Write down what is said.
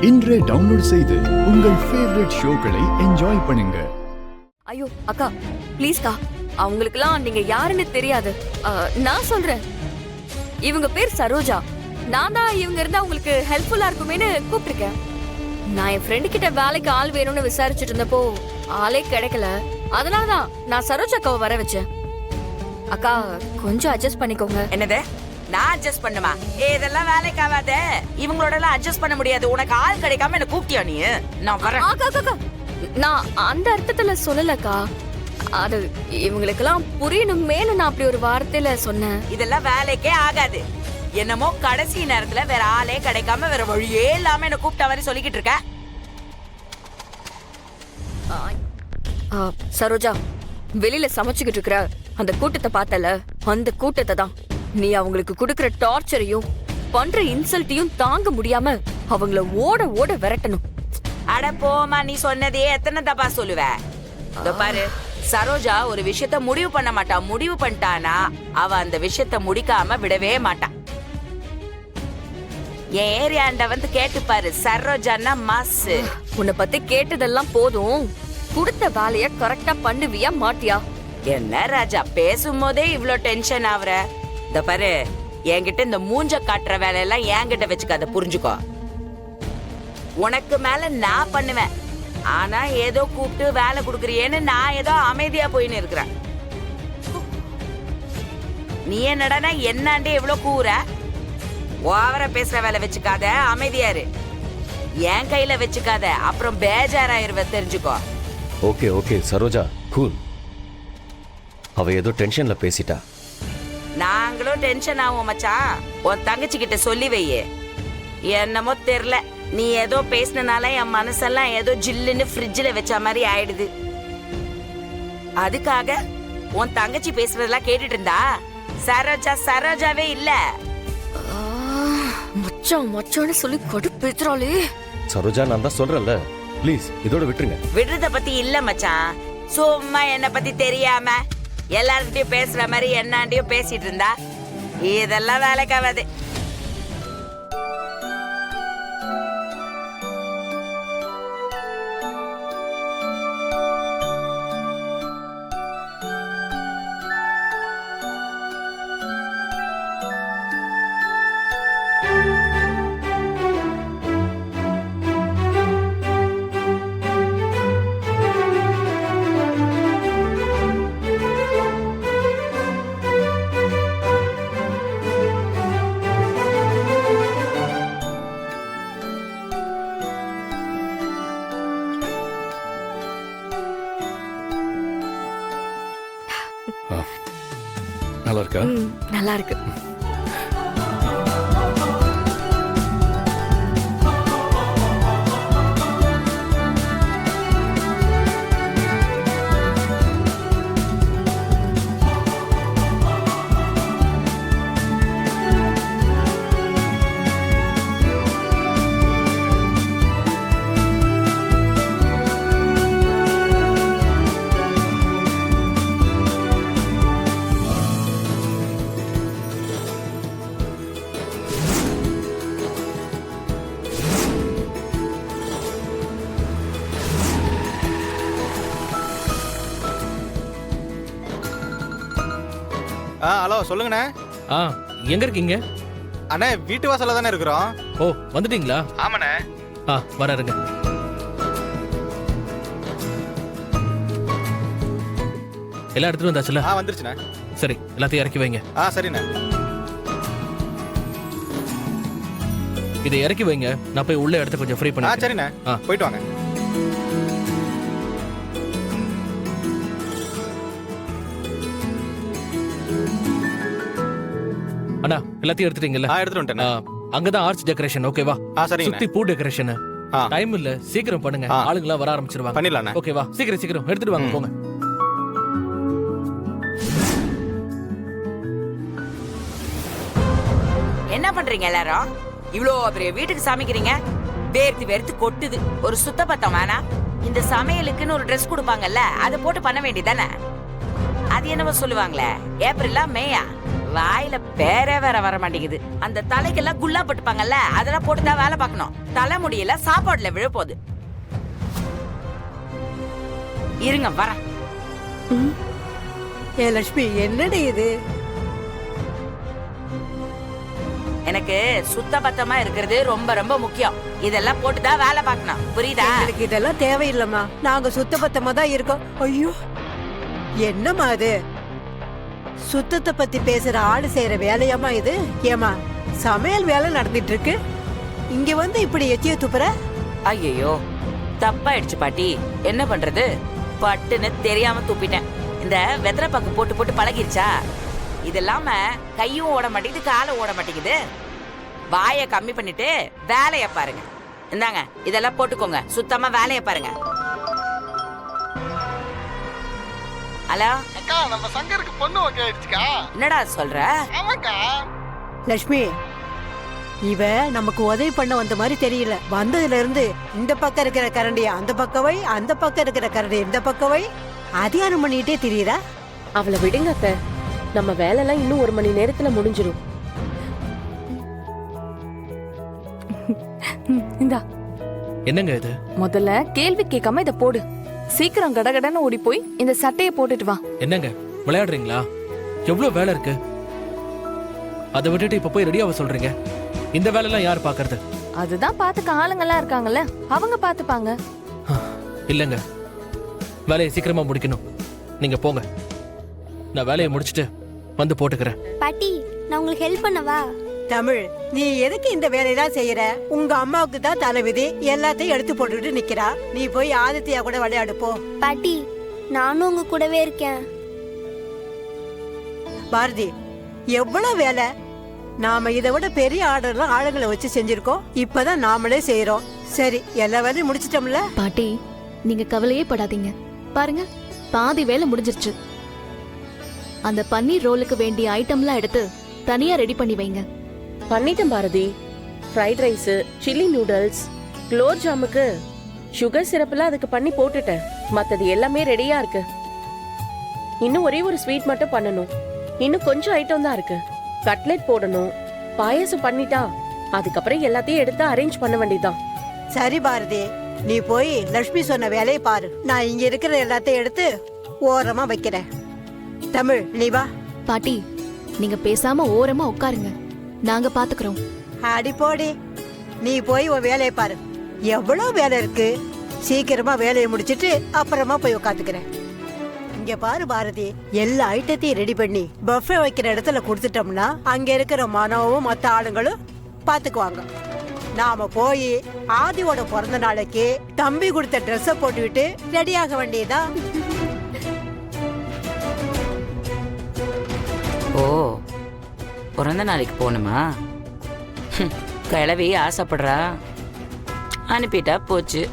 இன்றே டவுன்லோட் செய்து உங்கள் ஃபேவரட் ஷோக்களை என்ஜாய் பண்ணுங்க. ஐயோ அக்கா ப்ளீஸ்க்கா, அவங்களுக்குலாம் நீங்க யாருன்னு தெரியாது. நான் சொல்றேன், இவங்க பேர் சரோஜா. நான் தான் இவங்க இருந்தா உங்களுக்கு ஹெல்ப்ஃபுல்லா இருக்குமேனு கூப்பிட்டிருக்கேன். நான் என் ஃப்ரெண்டு கிட்ட வேலைக்கு ஆள் வேணும்னு விசாரிச்சுட்டு இருந்தப்போ ஆளே கிடைக்கல. அதனாலதான் நான் சரோஜா அக்காவை வர வச்சேன். அக்கா கொஞ்சம் அட்ஜஸ்ட் பண்ணிக்கோங்க. என்னது நான் அட்ஜஸ்ட் பண்ணுமா? இதெல்லாம் வேலைக்கு ஆகாத. இவங்களோட எல்லாம் அட்ஜஸ்ட் பண்ண முடியாது. உனக்கு ஆள் கிடைக்காம என்ன கூப்பிட்டியா நீ? நான் வரேன். அக்கா நான் அந்த அர்த்தத்துல சொல்லலக்கா. அது இவங்களுக்கெல்லாம் புரியணுமேனு நான் அப்படி ஒரு வார்த்தையில சொன்னேன். இதெல்லாம் வேலைக்கே ஆகாது. என்னமோ கடைசி நேரத்துல வேற ஆளே கிடைக்காம வேற வழியே இல்லாம என்ன கூப்பிட்ட மாதிரி சொல்லிக்கிட்டு இருக்க. சரோஜா, வெளியில சமைச்சுக்கிட்டு இருக்கிற அந்த கூட்டத்தை பார்த்தல, அந்த கூட்டத்தை தான் நீ அவங்களுக்கு குடுக்கற டார்ச்சரையும் பண்ற இன்சல்ட்டையும் தாங்க முடியாம அவங்கள ஓட ஓட விரட்டணும். அட போமா, நீ சொன்னதே எத்தனை தப்பா சொல்லுவ. இதோ பாரு, சரோஜா ஒரு விஷயத்த முடிவு பண்ண மாட்டா. முடிவு பண்ணிட்டானா அவ அந்த விஷயத்த முடிக்காம விடவே மாட்டா. என் ஏரியாண்ட வந்து கேட்டு பாரு, சரோஜான்னா மாஸ். உன்னை பத்தி கேட்டதெல்லாம் போதும். கொடுத்த வேலைய கரெக்டா பண்ணுவியா மாட்டியா? என்ன ராஜா, பேசும்போதே இவ்ளோ டென்ஷன் ஆவற? இந்த பாரு, என்கிட்ட இந்த மூஞ்ச காட்டுற வேலையெல்லாம் என்கிட்ட வச்சுக்காத, புரிஞ்சுக்கோ. உனக்கு மேல நான் பண்ணுவேன். ஆனா ஏதோ கூப்பிட்டு வேலை கொடுக்குறியேன்னு நான் ஏதோ அமைதியா போயின்னு இருக்கிறேன். நீ என்னடா என்னாண்டே எவ்வளவு கூற? ஓவரா பேசுற வேலை வச்சுக்காத, அமைதியாரு. என் கையில வச்சுக்காத, அப்புறம் பேஜாராயிருவ, தெரிஞ்சுக்கோ. Okay okay Saroja, cool. அவ ஏதோ டென்ஷன்ல பேசிட்டா. நாங்களும் டென்ஷன் ஆகும் மச்சான். உன் தங்கச்சி கிட்ட சொல்லி வையே. என்னமோ தெரியல, நீ ஏதோ பேசினால என் மனசெல்லாம் ஏதோ ஜில்லுன்னு ஃப்ரிட்ஜில் வச்ச மாதிரி ஆயிடுது. அதுக்காக உன் தங்கச்சி பேசுறதெல்லாம் கேட்டுட்டு இருந்தா சரோஜா சரோஜாவே இல்ல. மச்சான் மச்சான்னு சொல்லி கடுப்பேத்துறாளே. சரோஜா, நான் தான் சொல்றேன்ல, ப்ளீஸ் இதோட விட்டுருங்க. விடுறத பத்தி இல்ல மச்சான். சும்மா என்ன பத்தி தெரியாம எல்லார்கிட்டயும் பேசுற மாதிரி என்னாண்டியும் பேசிட்டு இருந்தா இதெல்லாம் வேலைக்காவாது. நல்லா இருக்கா? நல்லா இருக்கு. ஹலோ, சொல்லுங்கண்ணே. எங்க இருக்கீங்க? அண்ணே, வீட்டு வாசல்ல தானே இருக்கிறோம். ஓ, வந்துட்டீங்களா? ஆமாண்ணே. வரேங்க. எல்லாம் எடுத்துட்டு வந்தாச்சுல? வந்துருச்சுண்ணே. சரி, எல்லாத்தையும் இறக்கி வைங்க. சரிண்ணே. இதை இறக்கி வைங்க, நான் போய் உள்ள இடத்த கொஞ்சம் ஃப்ரீ பண்ணி. சரிண்ணே, போயிட்டு வாங்க. அண்ணா, எல்லாத்தையும் எடுத்துட்டீங்கல்ல? எடுத்துட்டு வந்துட்டேன். அங்கதான் ஆர்ச் டெக்கரேஷன், ஓகேவா? சரி. சுத்தி பூ டெக்கரேஷன். டைம் இல்ல, சீக்கிரம் பண்ணுங்க. ஆளுங்களா வர ஆரம்பிச்சிருவாங்க. பண்ணிடலாம். ஓகேவா? சீக்கிரம் எடுத்துட்டு வாங்க, போங்க. என்ன பண்றீங்க எல்லாரும்? இவ்வளோ பெரிய வீட்டுக்கு சமைக்கிறீங்க, வேர்த்து வேர்த்து கொட்டுது. ஒரு சுத்த பத்தம் வேணா? இந்த சமையலுக்குன்னு ஒரு ட்ரெஸ் கொடுப்பாங்கல்ல, அதை போட்டு பண்ண வேண்டியதானே? அது என்னவோ சொல்லுவாங்களே, ஏப்ரலா மேயா, வாயில பேரே வேற வர மாட்டேங்குது. அந்த தலைக்கெல்லாம் குல்லா போட்டுப்பாங்கல்ல, அதெல்லாம் போட்டுதான் வேலை பார்க்கணும். தலை முடியல சாப்பாடுல விழப்போகுது. இருங்க வரேன். ஏ லட்சுமி, என்னடி இது? எனக்கு சுத்த பத்தமா இருக்கிறது ரொம்ப ரொம்ப முக்கியம். இதெல்லாம் போட்டுதான் வேலை பார்க்கணும், புரியுதா? எங்களுக்கு இதெல்லாம் தேவையில்லம்மா, நாங்க சுத்தபத்தமா தான் இருக்கோம். ஐயோ, என்னம்மா இது? சுத்தத்தை பத்தி பேசுற ஆளு செய்யற வேலையாமா இது? ஏமா, சமையல் வேலை நடந்துட்டு இருக்கு, இங்க வந்து இப்படி எச்சிய துப்புற? ஐயோ தப்பாயிடுச்சு பாட்டி, என்ன பண்றது? பட்டுன்னு தெரியாம துப்பிட்டேன். இந்த வெத்தலை பாக்கு போட்டு போட்டு பழகிருச்சா? இது இல்லாம கையும் ஓட மாட்டேங்குது, காலும் ஓட மாட்டேங்குது. வாயை கம்மி பண்ணிட்டு வேலைய பாருங்க. இந்தாங்க, இதெல்லாம் போட்டுக்கோங்க, சுத்தமா வேலைய பாருங்க. ஹலோ அக்கா, நம்ம சங்கருக்கு பொண்ணு ஓகே ஆயிடுச்சுக்கா. என்னடா சொல்ற? ஆமாக்கா. லட்சுமி, இவ நமக்கு உதவி பண்ண வந்த மாதிரி தெரியல. வந்ததுல இருந்து இந்த பக்கம் இருக்கிற கரண்டிய அந்த பக்கம் வை, அந்த பக்கம் இருக்கிற கரண்டிய இந்த பக்கம் வை, அதிகாரம் பண்ணிட்டே தெரியுறா. அவளை விடுங்க அத்தை, நம்ம வேலைலாம் இன்னும் 1 மணி நேரத்துல முடிஞ்சிடும். இந்தா என்னங்க இது? முதல்ல கேள்வி கேட்காம இத போடு. சீக்கிரம் கடகடன்னு ஓடி போய் இந்த சட்டையை போட்டுட்டு வா. என்னங்க விளையாடுறீங்களா? எவ்வளவு வேலை இருக்கு. அதை விட்டுட்டு இப்ப போய் ரெடியாவ சொல்றீங்க. இந்த வேலைலாம் யார் பாக்குறது? அதுதான் பாத்துக்க ஆளுங்கெல்லாம் இருக்காங்கல்ல, அவங்க பாத்துப்பாங்க. இல்லங்க, வேலையை சீக்கிரமா முடிக்கணும். நீங்க போங்க, நான் வேலையை முடிச்சிட்டு வந்து போட்டுக்கிறேன். பாட்டி, நான் உங்களுக்கு ஹெல்ப் பண்ணவா? தமிழ், நீ எதுக்கு இந்த வேலையெல்லாம் செய்யற? உங்க அம்மாவுக்கு தான் தலைவிதி, எல்லாத்தையும் எடுத்து போட்டுட்டு நிக்கிறா. நீ போய் ஆதித்யா கூட விளையாடு போ. பாட்டி, நானும் உங்க கூடவே இருக்கேன். பாரதி, எவ்வளவு வேலை! நாம இதை விட பெரிய ஆர்டர்லாம் ஆளுங்களை வச்சு செஞ்சிருக்கோம். இப்பதான் நாமளே செய்யறோம். சரி, எல்லா வேலையும் முடிச்சிட்டோம்ல? பாட்டி, நீங்க கவலையே படாதீங்க. பாருங்க, பாதி வேலை முடிஞ்சிருச்சு. அந்த பன்னீர் ரோலுக்கு வேண்டிய ஐட்டம்லாம் எடுத்து தனியா ரெடி பண்ணி வைங்க. பண்ணிட்டேன் Bharathi. Fried rice, chilli noodles, குலோப் ஜாமுக்கு சுகர் சிரப்லாம் அதுக்கு பண்ணி போட்டுட்டேன். மத்தது எல்லாமே ரெடியா இருக்கு. இன்னும் ஒரே ஒரு ஸ்வீட் மட்டும் பண்ணணும். இன்னும் கொஞ்சம் ஐட்டம் தான் இருக்கு. கட்லெட் போடணும், பாயாசம் பண்ணிட்டா அதுக்கப்புறம் எல்லாத்தையும் எடுத்து அரேஞ்ச் பண்ண வேண்டியதுதான். சரி பாரதி, நீ போய் லட்சுமி சொன்ன வேலையை பாரு. நான் இங்க இருக்கிற எல்லாத்தையும் எடுத்து ஓரமா வைக்கிறேன். தமிழ், நீ வா. பாட்டி, நீங்க பேசாம ஓரமா உட்காருங்க, நாங்க பாத்துக்கிறோம். அடி போடி, நீ போய் உன் வேலையை பாரு. எவ்வளவு வேலை இருக்கு. சீக்கிரமா வேலையை முடிச்சிட்டு அப்புறமா போய் உட்காந்துக்கிறேன். இங்க பாரு பாரதி, எல்லா ஐட்டத்தையும் ரெடி பண்ணி பஃபே வைக்கிற இடத்துல கொடுத்துட்டோம்னா அங்க இருக்கிற மனோவும் மத்த ஆளுங்களும் பாத்துக்குவாங்க. நாம போய் ஆதியோட பிறந்த நாளைக்கு தம்பி கொடுத்த ட்ரெஸ்ஸ போட்டுவிட்டு ரெடியாக வேண்டியதா. ஓ, பிறந்த நாளைக்கு போகணுமா? கிளவி ஆசைப்படுறா, அனுப்பிட்டா போச்சு.